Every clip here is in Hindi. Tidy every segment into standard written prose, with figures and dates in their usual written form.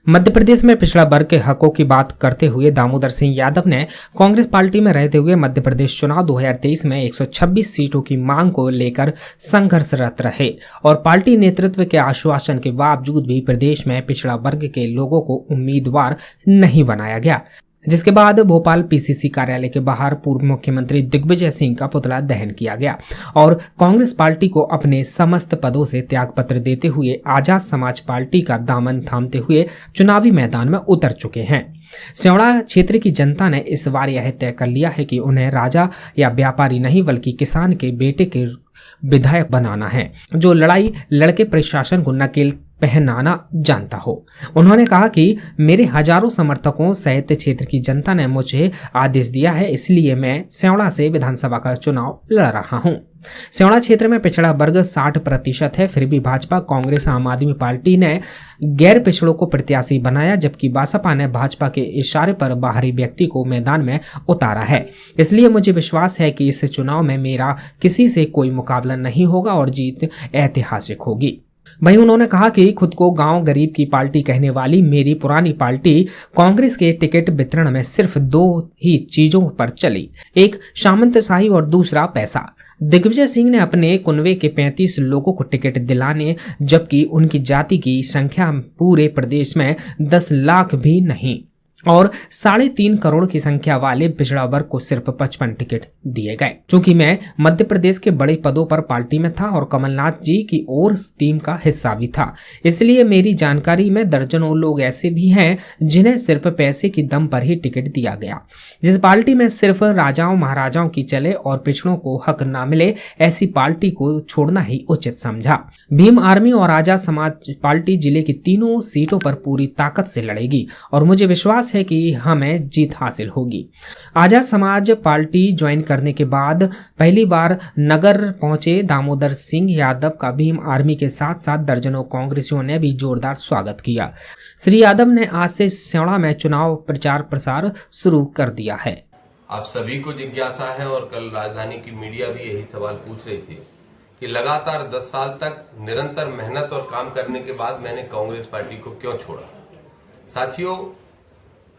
मध्य प्रदेश में पिछड़ा वर्ग के हकों की बात करते हुए दामोदर सिंह यादव ने कांग्रेस पार्टी में रहते हुए मध्य प्रदेश चुनाव 2023 में 126 सीटों की मांग को लेकर संघर्षरत रहे और पार्टी नेतृत्व के आश्वासन के बावजूद भी प्रदेश में पिछड़ा वर्ग के लोगों को उम्मीदवार नहीं बनाया गया, जिसके बाद भोपाल पीसीसी कार्यालय के बाहर पूर्व मुख्यमंत्री दिग्विजय सिंह का पुतला दहन किया गया और कांग्रेस पार्टी को अपने समस्त पदों से त्यागपत्र देते हुए आजाद समाज पार्टी का दामन थामते हुए चुनावी मैदान में उतर चुके हैं। स्योड़ा क्षेत्र की जनता ने इस बार यह तय कर लिया है कि उन्हें राजा या व्यापारी नहीं बल्कि किसान के बेटे के विधायक बनाना है, जो लड़ाई लड़के प्रशासन को नकेल पहनाना जानता हो। उन्होंने कहा कि मेरे हजारों समर्थकों सहित क्षेत्र की जनता ने मुझे आदेश दिया है, इसलिए मैं स्योड़ा से विधानसभा का चुनाव लड़ रहा हूं। स्योड़ा क्षेत्र में पिछड़ा वर्ग 60% है, फिर भी भाजपा, कांग्रेस, आम आदमी पार्टी ने गैर पिछड़ों को प्रत्याशी बनाया, जबकि बसपा ने भाजपा के इशारे पर बाहरी व्यक्ति को मैदान में उतारा है। इसलिए मुझे विश्वास है कि इस चुनाव में मेरा किसी से कोई मुकाबला नहीं होगा और जीत ऐतिहासिक होगी। वहीं उन्होंने कहा कि खुद को गांव गरीब की पार्टी कहने वाली मेरी पुरानी पार्टी कांग्रेस के टिकट वितरण में सिर्फ 2 ही चीजों पर चली, एक सामंतशाही और दूसरा पैसा। दिग्विजय सिंह ने अपने कुनबे के 35 लोगों को टिकट दिलाने, जबकि उनकी जाति की संख्या पूरे प्रदेश में 10 लाख भी नहीं और 3.5 करोड़ की संख्या वाले पिछड़ा वर्ग को सिर्फ 55 टिकट दिए गए। चूंकि मैं मध्य प्रदेश के बड़े पदों पर पार्टी में था और कमलनाथ जी की और टीम का हिस्सा भी था, इसलिए मेरी जानकारी में दर्जनों लोग ऐसे भी हैं जिन्हें सिर्फ पैसे की दम पर ही टिकट दिया गया। जिस पार्टी में सिर्फ राजाओं महाराजाओं की चले और पिछड़ों को हक ना मिले, ऐसी पार्टी को छोड़ना ही उचित समझा। भीम आर्मी और आजाद समाज पार्टी जिले की तीनों सीटों पर पूरी ताकत से लड़ेगी और मुझे विश्वास है कि हमें जीत हासिल होगी। आजाद समाज पार्टी ज्वाइन करने के बाद पहली बार नगर पहुंचे दामोदर सिंह यादव का भीम आर्मी के साथ साथ दर्जनों कांग्रेसियों ने भी जोरदार स्वागत किया। श्री यादव ने आज से स्योड़ा में चुनाव प्रचार प्रसार शुरू कर दिया है। आप सभी को जिज्ञासा है और कल राजधानी की मीडिया भी यही सवाल पूछ रही थी कि लगातार 10 साल तक निरंतर मेहनत और काम करने के बाद मैंने कांग्रेस पार्टी को क्यों छोड़ा। साथियों,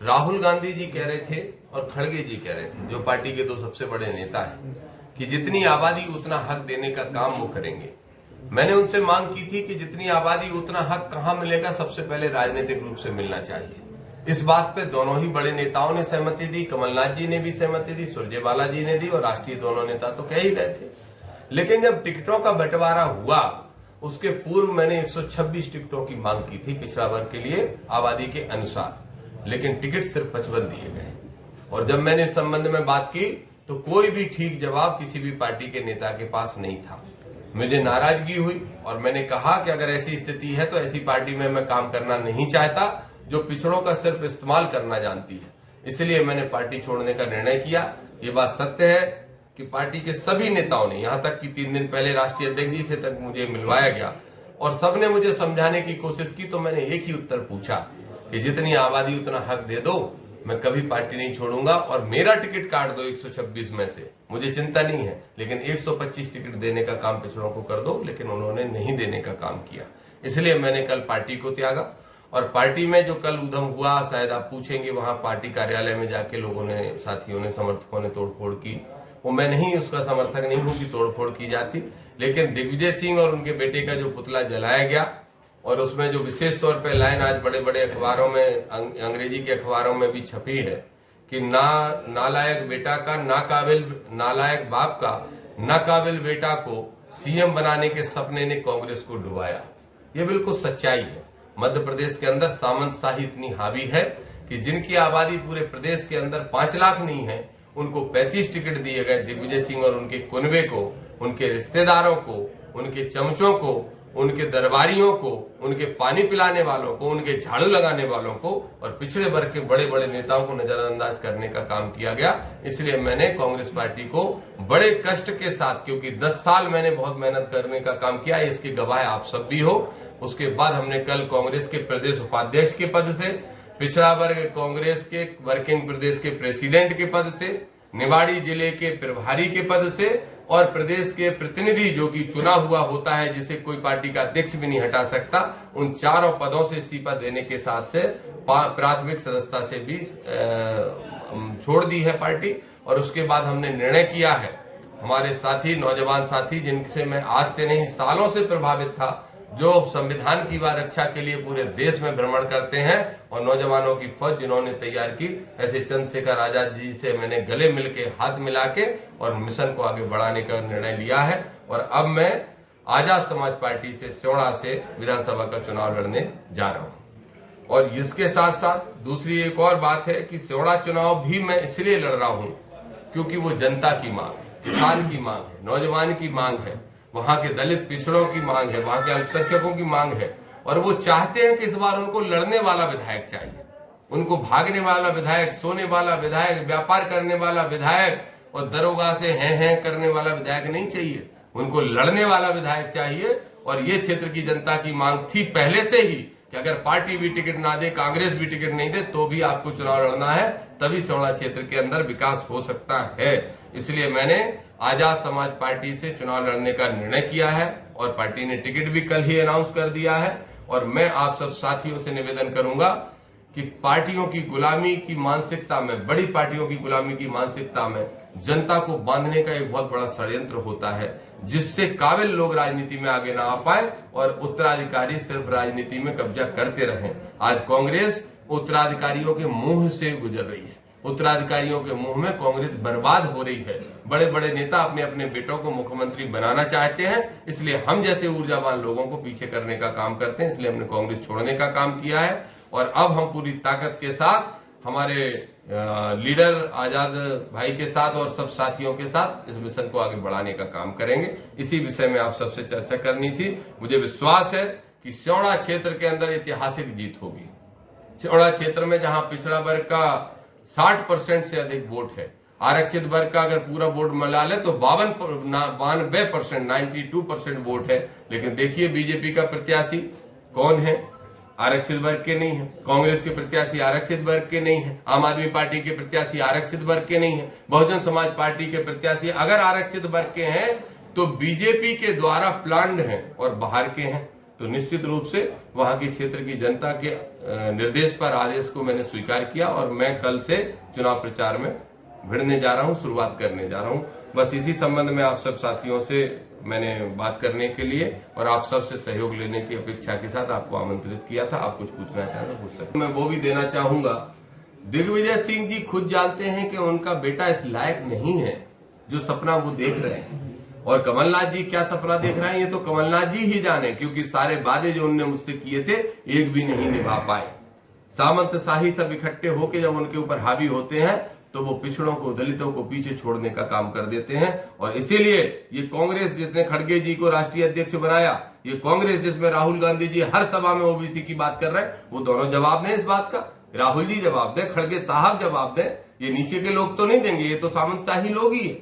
राहुल गांधी जी कह रहे थे और खड़गे जी कह रहे थे, जो पार्टी के 2 सबसे बड़े नेता हैं, कि जितनी आबादी उतना हक देने का काम वो करेंगे। मैंने उनसे मांग की थी कि जितनी आबादी उतना हक कहां मिलेगा, सबसे पहले राजनीतिक रूप से मिलना चाहिए। इस बात पे दोनों ही बड़े नेताओं ने सहमति दी, कमलनाथ जी ने भी सहमति दी, सुरजेवाला जी ने दी और राष्ट्रीय दोनों नेता तो कह ही रहे थे। लेकिन जब टिकटों का बंटवारा हुआ, उसके पूर्व मैंने 126 टिकटों की मांग की थी पिछड़ा वर्ग के लिए आबादी के अनुसार, लेकिन टिकट सिर्फ 55 दिए गए। और जब मैंने इस संबंध में बात की तो कोई भी ठीक जवाब किसी भी पार्टी के नेता के पास नहीं था। मुझे नाराजगी हुई और मैंने कहा कि अगर ऐसी स्थिति है तो ऐसी पार्टी में मैं काम करना नहीं चाहता जो पिछड़ों का सिर्फ इस्तेमाल करना जानती है। इसलिए मैंने पार्टी छोड़ने का निर्णय किया। ये बात सत्य है कि पार्टी के सभी नेताओं ने, यहां तक कि 3 दिन पहले राष्ट्रीय अध्यक्ष जी से तक मुझे मिलवाया गया और सबने मुझे समझाने की कोशिश की, तो मैंने एक ही उत्तर पूछा कि जितनी आबादी उतना हक दे दो, मैं कभी पार्टी नहीं छोड़ूंगा और मेरा टिकट काट दो 126 में से, मुझे चिंता नहीं है, लेकिन 125 टिकट देने का काम पिछड़ों को कर दो। लेकिन उन्होंने नहीं देने का काम किया, इसलिए मैंने कल पार्टी को त्यागा। और पार्टी में जो कल उधम हुआ, शायद आप पूछेंगे, वहां पार्टी कार्यालय में जाके लोगों ने, साथियों ने, समर्थकों ने तोड़फोड़ की, वो मैं नहीं, उसका समर्थक नहीं हूं कि तोड़फोड़ की जाती। लेकिन दिग्विजय सिंह और उनके बेटे का जो पुतला जलाया गया और उसमें जो विशेष तौर पे लाइन आज बड़े बड़े अखबारों में, अंग्रेजी के अखबारों में भी छपी है कि नालायक बेटा का, नालायक बाप का नाकाबिल बेटा को सीएम बनाने के सपने ने कांग्रेस को डुबाया। ये बिल्कुल सच्चाई है। मध्य प्रदेश के अंदर सामंतशाही इतनी हावी है कि जिनकी आबादी पूरे प्रदेश के अंदर 5 लाख नहीं है, उनको 35 टिकट दिए गए। दिग्विजय सिंह और उनके कुनबे को, उनके रिश्तेदारों को, उनके चमचों को, उनके दरबारियों को, उनके पानी पिलाने वालों को, उनके झाड़ू लगाने वालों को और पिछड़े वर्ग के बड़े बड़े नेताओं को नजरअंदाज करने का काम किया गया। इसलिए मैंने कांग्रेस पार्टी को बड़े कष्ट के साथ, क्योंकि 10 साल मैंने बहुत मेहनत करने का काम किया, इसकी गवाह आप सब भी हो। उसके बाद हमने कल कांग्रेस के प्रदेश उपाध्यक्ष के पद से, पिछड़ा वर्ग कांग्रेस के वर्किंग प्रदेश के प्रेसिडेंट के पद से, निवाड़ी जिले के प्रभारी के पद से और प्रदेश के प्रतिनिधि जो कि चुना हुआ होता है, जिसे कोई पार्टी का अध्यक्ष भी नहीं हटा सकता, उन चारों पदों से इस्तीफा देने के साथ से प्राथमिक सदस्यता से भी छोड़ दी है पार्टी। और उसके बाद हमने निर्णय किया है, हमारे साथी, नौजवान साथी, जिनसे मैं आज से नहीं सालों से प्रभावित था, जो संविधान की रक्षा के लिए पूरे देश में भ्रमण करते हैं, और नौजवानों की फौज जिन्होंने तैयार की, ऐसे चंद्रशेखर आजाद जी से मैंने गले मिलके, हाथ मिला के और मिशन को आगे बढ़ाने का निर्णय लिया है। और अब मैं आजाद समाज पार्टी से सियोड़ा से विधानसभा का चुनाव लड़ने जा रहा हूं। और इसके साथ साथ दूसरी एक और बात है कि सियोड़ा चुनाव भी मैं इसलिए लड़ रहा हूं क्योंकि वो जनता की मांग है, किसान की मांग है, नौजवान की मांग है, वहां के दलित पिछड़ों की मांग है, वहां के अल्पसंख्यकों की मांग है। और वो चाहते हैं कि इस बार उनको लड़ने वाला विधायक चाहिए, उनको भागने वाला विधायक, सोने वाला विधायक, व्यापार करने वाला विधायक और दरोगा से हैं करने वाला विधायक नहीं चाहिए, उनको लड़ने वाला विधायक चाहिए। और ये क्षेत्र की जनता की मांग थी पहले से ही कि अगर पार्टी भी टिकट ना दे, कांग्रेस भी टिकट नहीं दे, तो भी आपको चुनाव लड़ना है, तभी सियोड़ा क्षेत्र के अंदर विकास हो सकता है। इसलिए मैंने आजाद समाज पार्टी से चुनाव लड़ने का निर्णय किया है और पार्टी ने टिकट भी कल ही अनाउंस कर दिया है। और मैं आप सब साथियों से निवेदन करूंगा कि पार्टियों की गुलामी की मानसिकता में, बड़ी पार्टियों की गुलामी की मानसिकता में जनता को बांधने का एक बहुत बड़ा षड्यंत्र होता है, जिससे काबिल लोग राजनीति में आगे ना आ पाए और उत्तराधिकारी सिर्फ राजनीति में कब्जा करते रहें। आज कांग्रेस उत्तराधिकारियों के मुंह से गुजर रही है, उत्तराधिकारियों के मुंह में कांग्रेस बर्बाद हो रही है। बड़े बड़े नेता अपने अपने बेटों को मुख्यमंत्री बनाना चाहते हैं, इसलिए हम जैसे ऊर्जावान लोगों को पीछे करने का काम करते हैं। इसलिए हमने कांग्रेस छोड़ने का काम किया है और अब हम पूरी ताकत के साथ हमारे लीडर आजाद भाई के साथ और सब साथियों के साथ इस मिशन को आगे बढ़ाने का काम करेंगे। इसी विषय में आप सबसे चर्चा करनी थी। मुझे विश्वास है कि सियोड़ा क्षेत्र के अंदर ऐतिहासिक जीत होगी। सियोड़ा क्षेत्र में जहां पिछड़ा वर्ग का 60% से अधिक वोट है, आरक्षित वर्ग का अगर पूरा वोट मिला ले तो 92%, 92% वोट है। लेकिन देखिए बीजेपी का प्रत्याशी कौन है, आरक्षित वर्ग के नहीं है। कांग्रेस के प्रत्याशी आरक्षित वर्ग के नहीं है। आम आदमी पार्टी के प्रत्याशी आरक्षित वर्ग के नहीं है। बहुजन समाज पार्टी के प्रत्याशी अगर आरक्षित वर्ग के हैं तो बीजेपी के द्वारा प्लान्ड हैं और बाहर के हैं। तो निश्चित रूप से वहां की क्षेत्र की जनता के निर्देश पर आदेश को मैंने स्वीकार किया और मैं कल से चुनाव प्रचार में भिड़ने जा रहा हूं, शुरुआत करने जा रहा हूं। बस इसी संबंध में आप सब साथियों से मैंने बात करने के लिए और आप सबसे सहयोग लेने की अपेक्षा के साथ आपको आमंत्रित किया था। आप कुछ पूछना चाहें तो पूछ सकते। मैं वो भी देना चाहूंगा, दिग्विजय सिंह जी खुद जानते हैं कि उनका बेटा इस लायक नहीं है जो सपना वो देख रहे हैं। और कमलनाथ जी क्या सपना देख रहे हैं ये तो कमलनाथ जी ही जाने, क्योंकि सारे वादे जो उनने मुझसे किए थे एक भी नहीं निभा पाए। सामंत शाही सब इकट्ठे होकर जब उनके ऊपर हावी होते हैं तो वो पिछड़ों को, दलितों को पीछे छोड़ने का काम कर देते हैं। और इसीलिए ये कांग्रेस जिसने खड़गे जी को राष्ट्रीय अध्यक्ष बनाया, ये कांग्रेस जिसमें राहुल गांधी जी हर सभा में ओबीसी की बात कर रहे हैं, वो दोनों जवाब दें इस बात का। राहुल जी जवाब दें, खड़गे साहब जवाब दें। ये नीचे के लोग तो नहीं देंगे, ये तो सामंत शाही लोग ही है,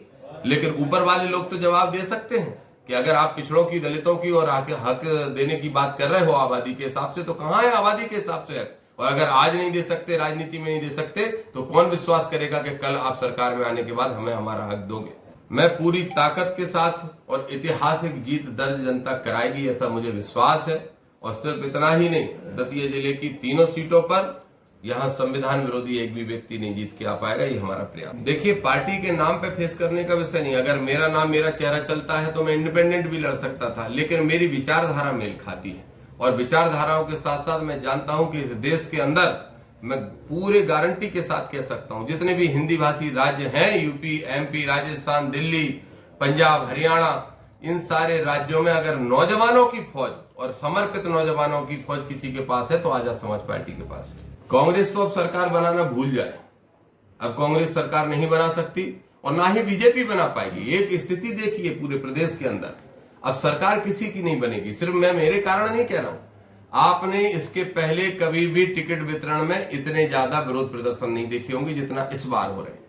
लेकिन ऊपर वाले लोग तो जवाब दे सकते हैं कि अगर आप पिछड़ों की, दलितों की और हक देने की बात कर रहे हो आबादी के हिसाब से, तो कहां है आबादी के हिसाब से हक? और अगर आज नहीं दे सकते, राजनीति में नहीं दे सकते, तो कौन विश्वास करेगा कि कल आप सरकार में आने के बाद हमें हमारा हक दोगे? मैं पूरी ताकत के साथ और ऐतिहासिक जीत दर्ज जनता कराएगी ऐसा मुझे विश्वास है। और सिर्फ इतना ही नहीं, दतिया जिले की तीनों सीटों पर यहां संविधान विरोधी एक भी व्यक्ति नहीं जीत के आ पाएगा, ये हमारा प्रयास। देखिए, पार्टी के नाम पे फेस करने का विषय नहीं। अगर मेरा नाम, मेरा चेहरा चलता है तो मैं इंडिपेंडेंट भी लड़ सकता था, लेकिन मेरी विचारधारा मेल खाती है। और विचारधाराओं के साथ साथ मैं जानता हूं कि इस देश के अंदर मैं पूरे गारंटी के साथ कह सकता हूं, जितने भी हिंदी भाषी राज्य हैं, यूपी, एमपी, राजस्थान, दिल्ली, पंजाब, हरियाणा, इन सारे राज्यों में अगर नौजवानों की फौज और समर्पित नौजवानों की फौज किसी के पास है तो आजाद समाज पार्टी के पास है। कांग्रेस तो अब सरकार बनाना भूल जाए। अब कांग्रेस सरकार नहीं बना सकती और ना ही बीजेपी बना पाएगी। एक स्थिति देखिए पूरे प्रदेश के अंदर, अब सरकार किसी की नहीं बनेगी। सिर्फ मैं मेरे कारण नहीं कह रहा हूं, आपने इसके पहले कभी भी टिकट वितरण में इतने ज्यादा विरोध प्रदर्शन नहीं देखे होंगे जितना इस बार हो रहे हैं।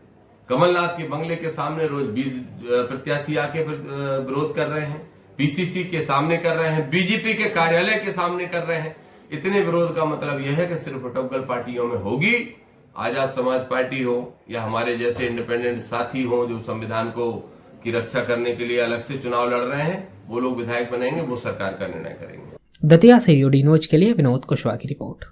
कमलनाथ के बंगले के सामने रोज 20 प्रत्याशी आके विरोध कर रहे हैं, पीसीसी के सामने कर रहे हैं, बीजेपी के कार्यालय के सामने कर रहे हैं। इतने विरोध का मतलब यह है कि सिर्फ टोकल पार्टियों में होगी, आजाद समाज पार्टी हो या हमारे जैसे इंडिपेंडेंट साथी हो जो संविधान को की रक्षा करने के लिए अलग से चुनाव लड़ रहे हैं, वो लोग विधायक बनेंगे, वो सरकार का निर्णय करेंगे। दतिया से यूडी न्यूज के लिए विनोद कुशवाहा की रिपोर्ट।